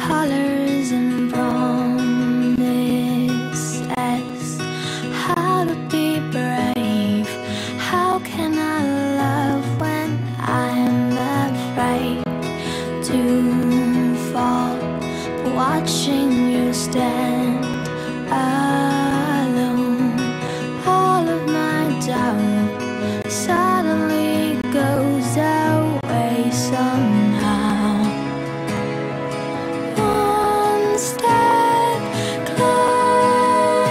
colors and promises. How to be brave? How can I love when I'm afraid to fall? Watching you stand alone, all of my doubt suddenly goes away somehow. One step closer.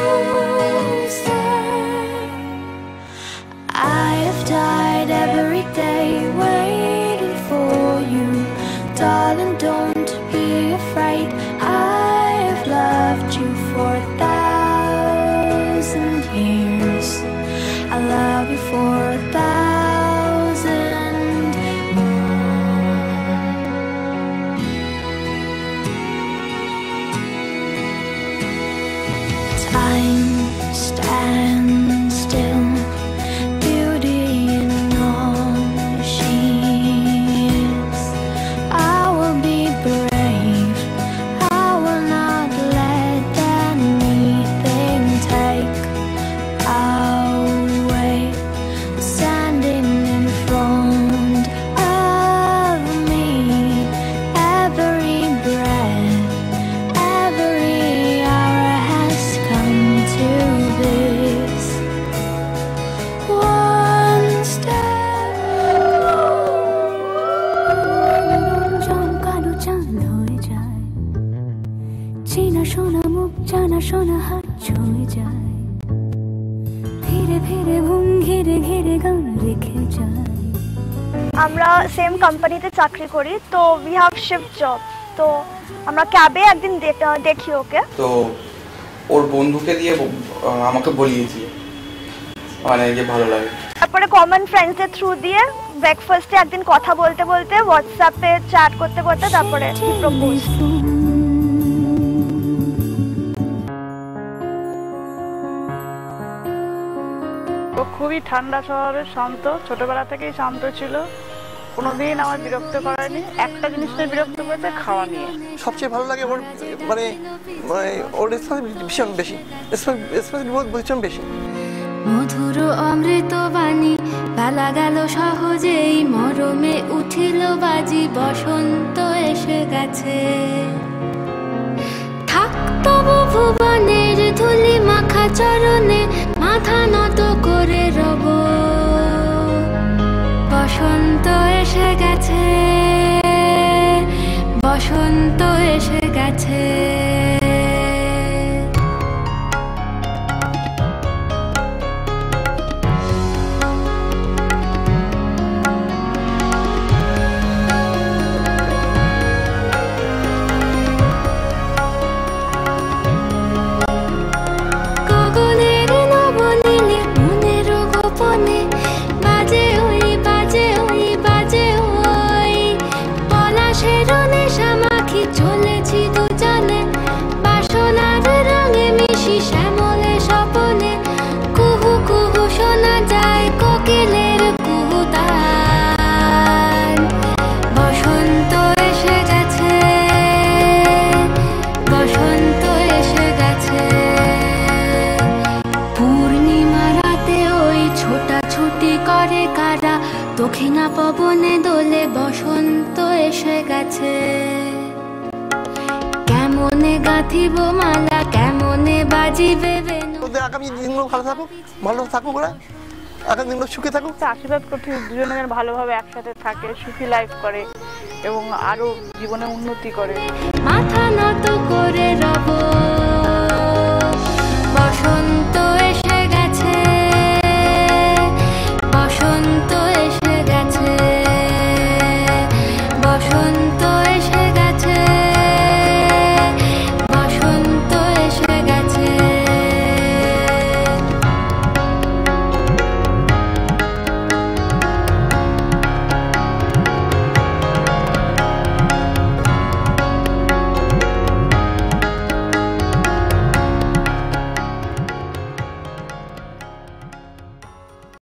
I have died every day waiting for you, darling, don't be afraid. I've loved you for 1,000 years. I love you for 1,000 more. Time stands still, beauty in all she is. I will be brave. I will not let anything take away. Standing in front of me, every breath, every hour has come to this. One step কালো চাঁদ হয়ে যায়, চেনা শোনা মুখ জানা শোনা হাত ছুঁয়ে যায়, ধীরে ধীরে ঘুম ঘিরে ঘিরে গান রেখে যায়। আমরা সেম কোম্পানিতে চাকরি করি, তো উই হ্যাভ শিফট জব। তো আমরা ক্যাবে একদিন দেখি ওকে, তো ওর বন্ধুকে দিয়ে আমাকে বলিয়েছি, মানে যে ভালো লাগে। তারপরে কমন ফ্রেন্ডসদের থ্রু দিয়ে ব্রেকফাস্টে একদিন কথা বলতে বলতে হোয়াটসঅ্যাপে চ্যাট করতে করতে তারপরে প্রপোজ। ও খুবই ঠান্ডা স্বভাবের, শান্ত, ছোটবেলা থেকেই শান্ত ছিল, কোনোদিন আমার বিরক্ত করেনি। একটা জিনিস নিয়ে বিরক্ত করেছে, খাওয়া নিয়ে। সবচেয়ে ভালো লাগে ওর মানে ওর ভীষণ বেশি ভীষণ বেশি। মধুর অমৃত বাণী পালা গেল সহজেই, মরমে উঠিল বাজি, বসন্ত এসে গেছে। থাক তবু ভুবনের ধুলি মাখা চরণে, মাথা নত করে রব। বসন্ত এসে গেছে, বসন্ত এসে গেছে। দক্ষিণা পবনে দোলে, বসন্ত এসে গেছে। কেমনে গাঁথিব মালা, কেমনে বাজিবে বেনু। আগামী দিনগুলো ভালো থাকুক ওরা, আগামী দিনগুলো সুখে থাকুক। আশীর্বাদ করছি দুজনে যেন ভালোভাবে একসাথে থাকে, সুখী লাইফ করে এবং আরো জীবনে উন্নতি করে। মাথা নত করে রব।